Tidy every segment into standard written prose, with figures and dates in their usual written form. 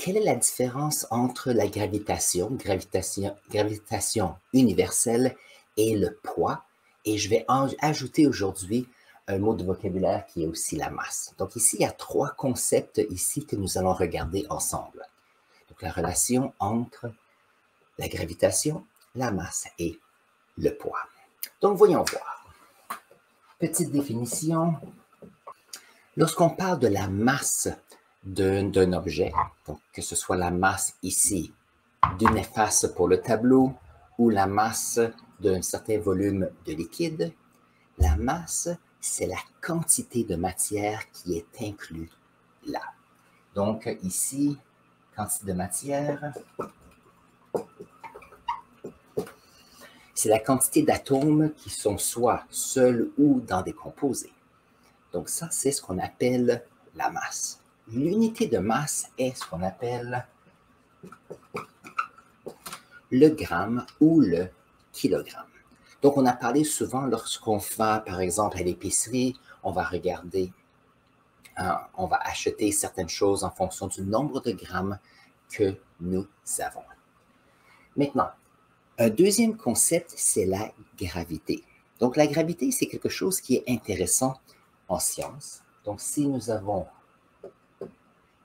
quelle est la différence entre la gravitation universelle et le poids? Et je vais ajouter aujourd'hui un mot de vocabulaire qui est aussi la masse. Donc ici, il y a trois concepts ici que nous allons regarder ensemble. Donc la relation entre la gravitation, la masse et le poids. Donc voyons voir. Petite définition. Lorsqu'on parle de la masse d'un objet, donc que ce soit la masse ici d'une efface pour le tableau ou la masse d'un certain volume de liquide, la masse, c'est la quantité de matière qui est inclue là. Donc ici, quantité de matière, c'est la quantité d'atomes qui sont soit seuls ou dans des composés. Donc ça, c'est ce qu'on appelle la masse. L'unité de masse est ce qu'on appelle le gramme ou le kilogramme. Donc, on a parlé souvent lorsqu'on va, par exemple, à l'épicerie, on va regarder, on va acheter certaines choses en fonction du nombre de grammes que nous avons. Maintenant, un deuxième concept, c'est la gravité. Donc, la gravité, c'est quelque chose qui est intéressant en sciences. Donc, si nous avons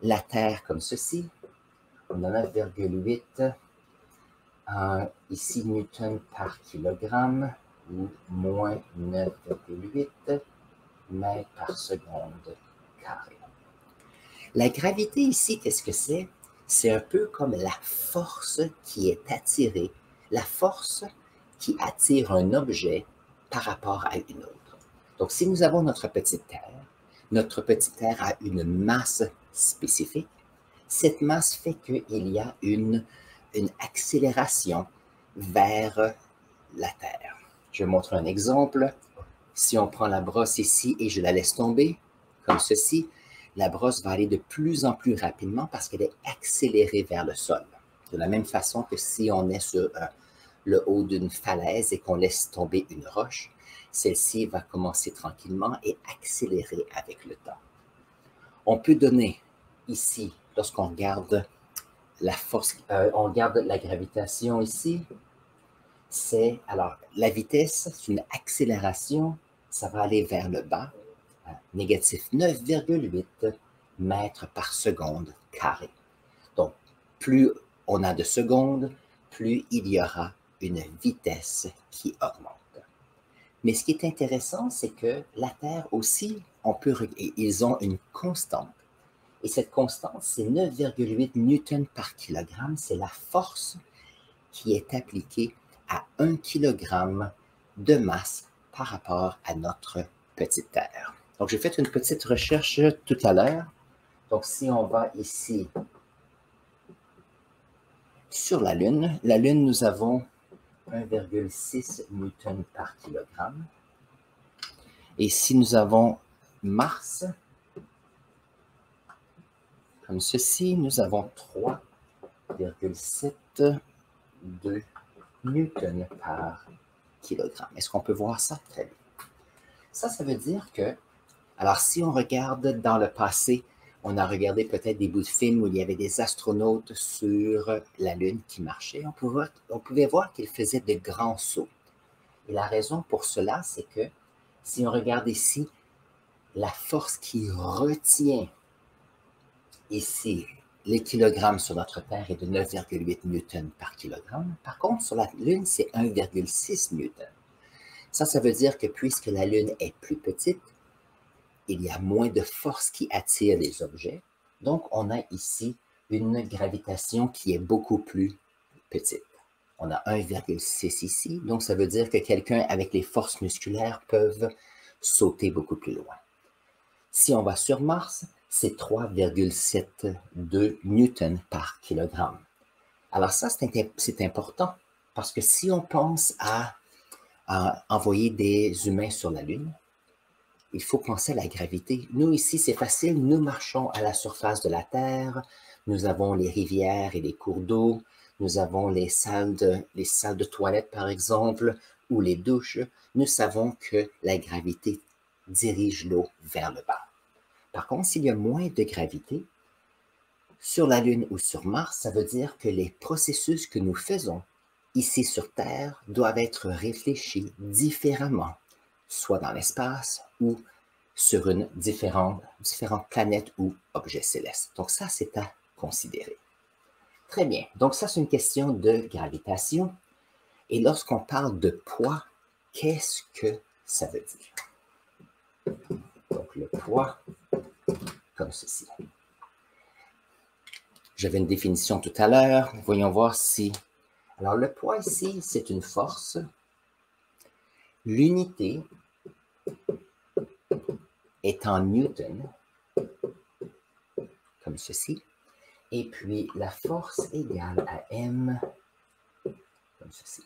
la Terre comme ceci, on a 9,8 ici newton par kilogramme ou moins 9,8 mètres par seconde carré. La gravité ici, qu'est-ce que c'est? C'est un peu comme la force qui est attirée, la force qui attire un objet par rapport à une autre. Donc, si nous avons notre petite Terre a une masse spécifique. Cette masse fait qu'il y a une accélération vers la Terre. Je vais montrer un exemple. Si on prend la brosse ici et je la laisse tomber, comme ceci, la brosse va aller de plus en plus rapidement parce qu'elle est accélérée vers le sol. De la même façon que si on est sur le haut d'une falaise et qu'on laisse tomber une roche, celle-ci va commencer tranquillement et accélérer avec le temps. On peut donner ici, lorsqu'on regarde la force, on regarde la gravitation ici, c'est, alors, la vitesse, c'est une accélération, ça va aller vers le bas, négatif 9,8 mètres par seconde carré. Donc, plus on a de secondes, plus il y aura une vitesse qui augmente. Mais ce qui est intéressant, c'est que la Terre aussi, ils ont une constante. Et cette constante, c'est 9,8 newtons par kilogramme. C'est la force qui est appliquée à 1 kilogramme de masse par rapport à notre petite Terre. Donc, j'ai fait une petite recherche tout à l'heure. Donc, si on va ici sur la Lune, nous avons 1,6 newtons par kilogramme. Et si nous avons Mars, comme ceci, nous avons 3,72 newtons par kilogramme. Est-ce qu'on peut voir ça? Très bien. Ça veut dire que, alors si on regarde dans le passé, on a regardé peut-être des bouts de films où il y avait des astronautes sur la Lune qui marchaient. On pouvait voir qu'ils faisaient de grands sauts. Et la raison pour cela, c'est que si on regarde ici, la force qui retient ici les kilogrammes sur notre Terre est de 9,8 newtons par kilogramme. Par contre, sur la Lune, c'est 1,6 newtons. Ça veut dire que puisque la Lune est plus petite, il y a moins de force qui attire les objets. Donc, on a ici une gravitation qui est beaucoup plus petite. On a 1,6 ici, donc ça veut dire que quelqu'un avec les forces musculaires peut sauter beaucoup plus loin. Si on va sur Mars, c'est 3,72 newtons par kilogramme. Alors ça, c'est important parce que si on pense à envoyer des humains sur la Lune, il faut penser à la gravité. Nous, ici, c'est facile. Nous marchons à la surface de la Terre. Nous avons les rivières et les cours d'eau. Nous avons les salles de toilette, par exemple, ou les douches. Nous savons que la gravité dirige l'eau vers le bas. Par contre, s'il y a moins de gravité, sur la Lune ou sur Mars, ça veut dire que les processus que nous faisons ici sur Terre doivent être réfléchis différemment, soit dans l'espace ou sur une différentes planètes ou objets célestes. Donc ça, c'est à considérer. Très bien. Donc ça, c'est une question de gravitation. Et lorsqu'on parle de poids, qu'est-ce que ça veut dire? Donc le poids, comme ceci. J'avais une définition tout à l'heure. Voyons voir si... Alors le poids ici, c'est une force. L'unité est en newton, comme ceci. Et puis la force égale à m, comme ceci.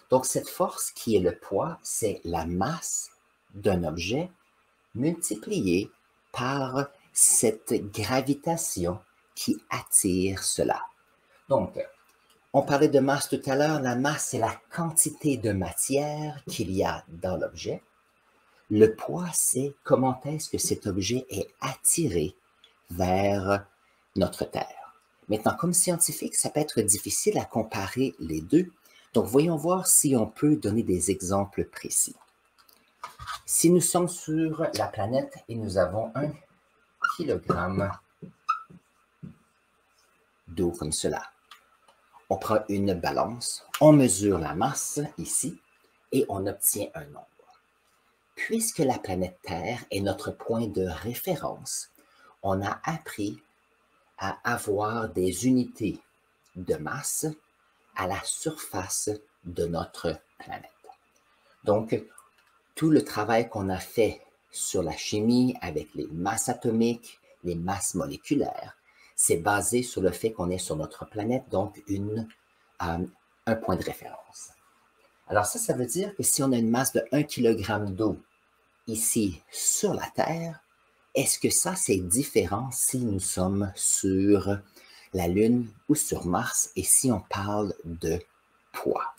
Donc cette force qui est le poids, c'est la masse d'un objet multipliée par cette gravitation qui attire cela. Donc, on parlait de masse tout à l'heure. La masse, c'est la quantité de matière qu'il y a dans l'objet. Le poids, c'est comment est-ce que cet objet est attiré vers notre Terre. Maintenant, comme scientifique, ça peut être difficile à comparer les deux. Donc, voyons voir si on peut donner des exemples précis. Si nous sommes sur la planète et nous avons 1 kilogramme d'eau comme cela, on prend une balance, on mesure la masse ici et on obtient un nombre. Puisque la planète Terre est notre point de référence, on a appris à avoir des unités de masse à la surface de notre planète. Donc, tout le travail qu'on a fait sur la chimie avec les masses atomiques, les masses moléculaires, c'est basé sur le fait qu'on est sur notre planète, donc un point de référence. Alors ça veut dire que si on a une masse de 1 kg d'eau ici sur la Terre, est-ce que ça c'est différent si nous sommes sur la Lune ou sur Mars et si on parle de poids?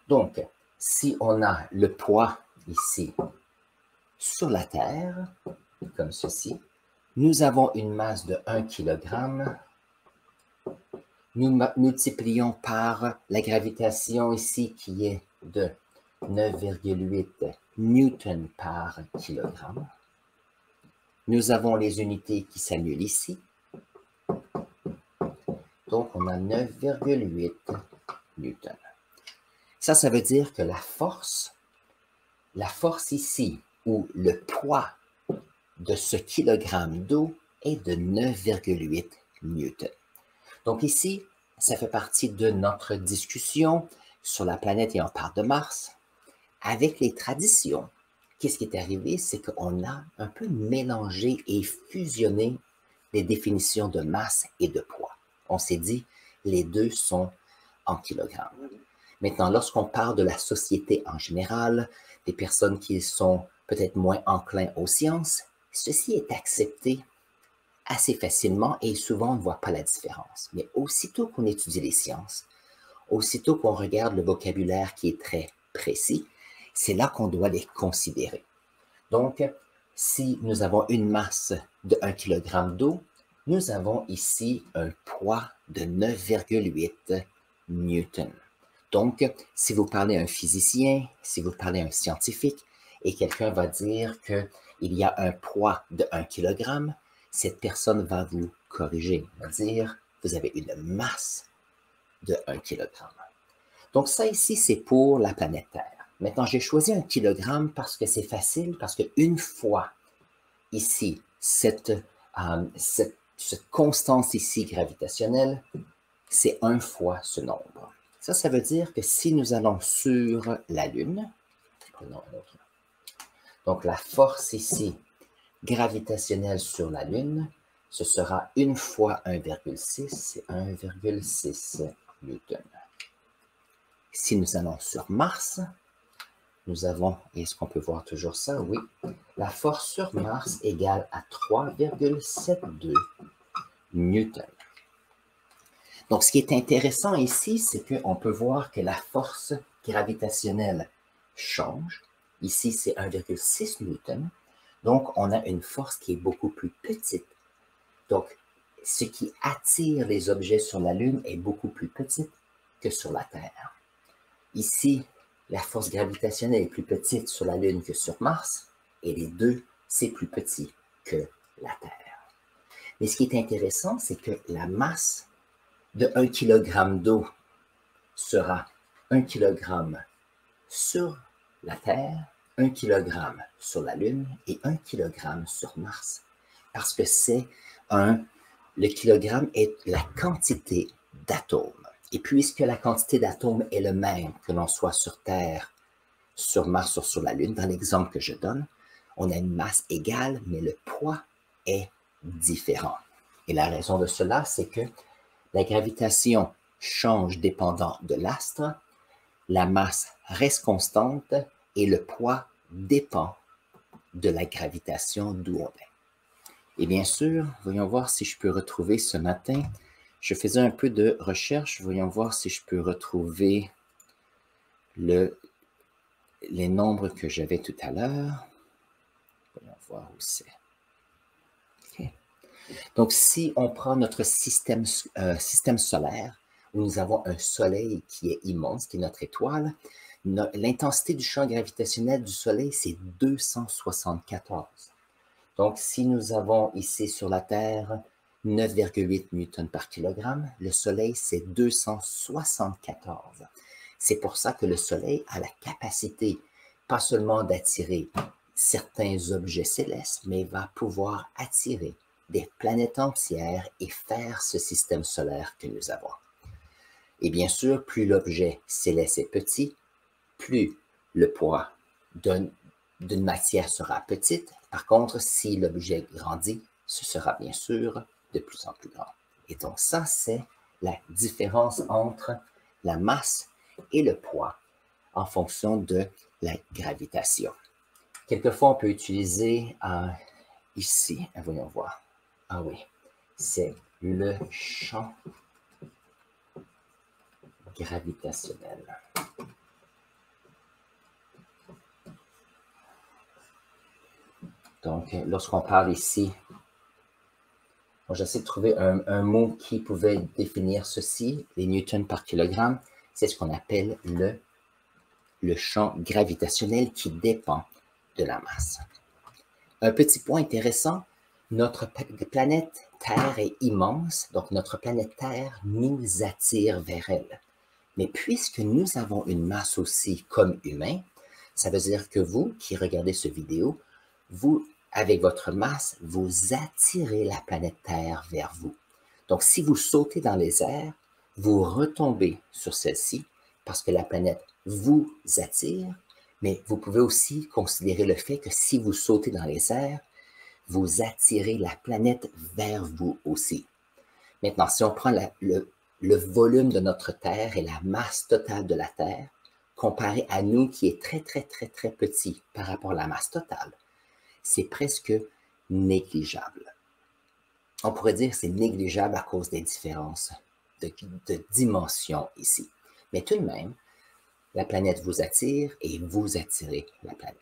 Donc, si on a le poids ici sur la Terre, comme ceci, nous avons une masse de 1 kg. Nous multiplions par la gravitation ici qui est de 9,8 newtons par kilogramme. Nous avons les unités qui s'annulent ici. Donc, on a 9,8 newtons. Ça veut dire que la force ici, ou le poids de ce kilogramme d'eau est de 9,8 newtons. Donc ici, ça fait partie de notre discussion sur la planète et on parle de Mars. Avec les traditions, qu'est-ce qui est arrivé? C'est qu'on a un peu mélangé et fusionné les définitions de masse et de poids. On s'est dit, les deux sont en kilogrammes. Maintenant, lorsqu'on parle de la société en général, des personnes qui sont peut-être moins enclins aux sciences, ceci est accepté assez facilement et souvent on ne voit pas la différence. Mais aussitôt qu'on étudie les sciences, aussitôt qu'on regarde le vocabulaire qui est très précis, c'est là qu'on doit les considérer. Donc, si nous avons une masse de 1 kg d'eau, nous avons ici un poids de 9,8 newtons. Donc, si vous parlez à un physicien, si vous parlez à un scientifique, et quelqu'un va dire qu'il y a un poids de 1 kg, cette personne va vous corriger, va dire vous avez une masse de 1 kg. Donc ça ici, c'est pour la planète Terre. Maintenant, j'ai choisi 1 kg parce que c'est facile, parce qu'une fois ici, cette constance ici gravitationnelle, c'est 1 fois ce nombre. Ça veut dire que si nous allons sur la Lune, prenons un autre. Donc la force ici, gravitationnelle sur la Lune, ce sera 1 fois 1,6, c'est 1,6 newtons. Si nous allons sur Mars, nous avons, est-ce qu'on peut voir toujours ça? Oui. La force sur Mars égale à 3,72 newtons. Donc, ce qui est intéressant ici, c'est qu'on peut voir que la force gravitationnelle change. Ici, c'est 1,6 newton. Donc, on a une force qui est beaucoup plus petite. Donc, ce qui attire les objets sur la Lune est beaucoup plus petit que sur la Terre. Ici, la force gravitationnelle est plus petite sur la Lune que sur Mars, et les deux, c'est plus petit que la Terre. Mais ce qui est intéressant, c'est que la masse de 1 kg d'eau sera 1 kg sur la Terre, 1 kg sur la Lune et 1 kg sur Mars. Parce que le kilogramme est la quantité d'atomes. Et puisque la quantité d'atomes est le même que l'on soit sur Terre, sur Mars ou sur la Lune, dans l'exemple que je donne, on a une masse égale, mais le poids est différent. Et la raison de cela, c'est que la gravitation change dépendant de l'astre, la masse reste constante et le poids dépend de la gravitation d'où on est. Et bien sûr, voyons voir si je peux retrouver ce matin. Je faisais un peu de recherche. Voyons voir si je peux retrouver les nombres que j'avais tout à l'heure. Voyons voir où c'est. Okay. Donc, si on prend notre système solaire, où nous avons un soleil qui est immense, qui est notre étoile, l'intensité du champ gravitationnel du soleil, c'est 274. Donc, si nous avons ici sur la Terre 9,8 newtons par kilogramme, le Soleil, c'est 274. C'est pour ça que le Soleil a la capacité, pas seulement d'attirer certains objets célestes, mais va pouvoir attirer des planètes entières et faire ce système solaire que nous avons. Et bien sûr, plus l'objet céleste est petit, plus le poids d'une matière sera petite. Par contre, si l'objet grandit, ce sera bien sûr de plus en plus grand. Et donc ça, c'est la différence entre la masse et le poids en fonction de la gravitation. Quelquefois, on peut utiliser ici, voyons voir. Ah oui, c'est le champ gravitationnel. Donc, lorsqu'on parle ici, j'essaie de trouver un mot qui pouvait définir ceci, les newtons par kilogramme, c'est ce qu'on appelle le champ gravitationnel qui dépend de la masse. Un petit point intéressant, notre planète Terre est immense, donc notre planète Terre nous attire vers elle. Mais puisque nous avons une masse aussi comme humain, ça veut dire que vous qui regardez cette vidéo, vous, avec votre masse, vous attirez la planète Terre vers vous. Donc, si vous sautez dans les airs, vous retombez sur celle-ci parce que la planète vous attire, mais vous pouvez aussi considérer le fait que si vous sautez dans les airs, vous attirez la planète vers vous aussi. Maintenant, si on prend le volume de notre Terre et la masse totale de la Terre, comparé à nous qui est très, très, très, très petit par rapport à la masse totale, c'est presque négligeable. On pourrait dire que c'est négligeable à cause des différences de dimension ici. Mais tout de même, la planète vous attire et vous attirez la planète.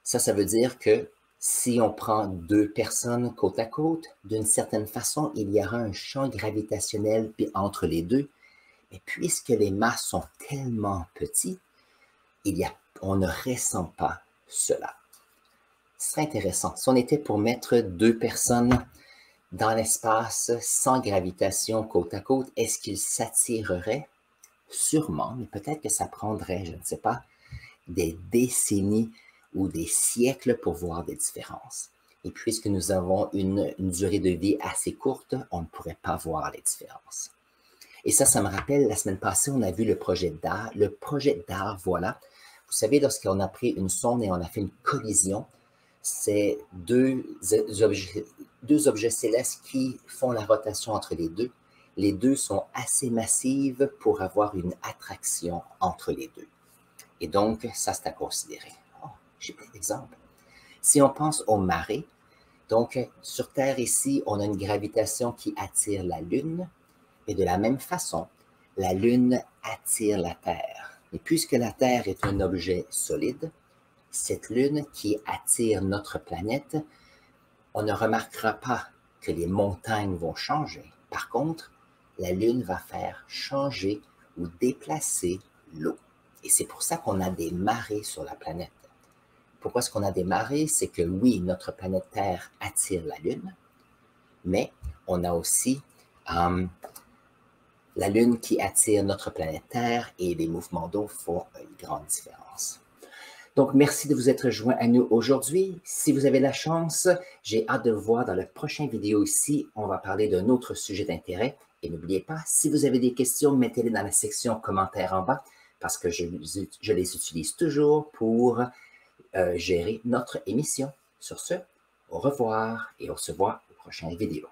Ça veut dire que si on prend deux personnes côte à côte, d'une certaine façon, il y aura un champ gravitationnel entre les deux. Mais puisque les masses sont tellement petites, on ne ressent pas cela. Ce serait intéressant. Si on était pour mettre deux personnes dans l'espace sans gravitation côte à côte, est-ce qu'ils s'attireraient? Sûrement, mais peut-être que ça prendrait, je ne sais pas, des décennies ou des siècles pour voir des différences. Et puisque nous avons une durée de vie assez courte, on ne pourrait pas voir les différences. Et ça me rappelle, la semaine passée, on a vu le projet DART. Le projet DART, voilà. Vous savez, lorsqu'on a pris une sonde et on a fait une collision, c'est deux objets célestes qui font la rotation entre les deux. Les deux sont assez massives pour avoir une attraction entre les deux. Et donc, ça, c'est à considérer. Oh, j'ai plein d'exemples. Si on pense aux marées, donc sur Terre ici, on a une gravitation qui attire la Lune, et de la même façon, la Lune attire la Terre. Et puisque la Terre est un objet solide, cette Lune qui attire notre planète, on ne remarquera pas que les montagnes vont changer. Par contre, la Lune va faire changer ou déplacer l'eau. Et c'est pour ça qu'on a des marées sur la planète. Pourquoi est-ce qu'on a des marées? C'est que oui, notre planète Terre attire la Lune, mais on a aussi la Lune qui attire notre planète Terre et les mouvements d'eau font une grande différence. Donc, merci de vous être joint à nous aujourd'hui. Si vous avez la chance, j'ai hâte de vous voir dans la prochaine vidéo ici. On va parler d'un autre sujet d'intérêt. Et n'oubliez pas, si vous avez des questions, mettez-les dans la section commentaires en bas parce que je les utilise toujours pour gérer notre émission. Sur ce, au revoir et on se voit aux prochaines vidéos.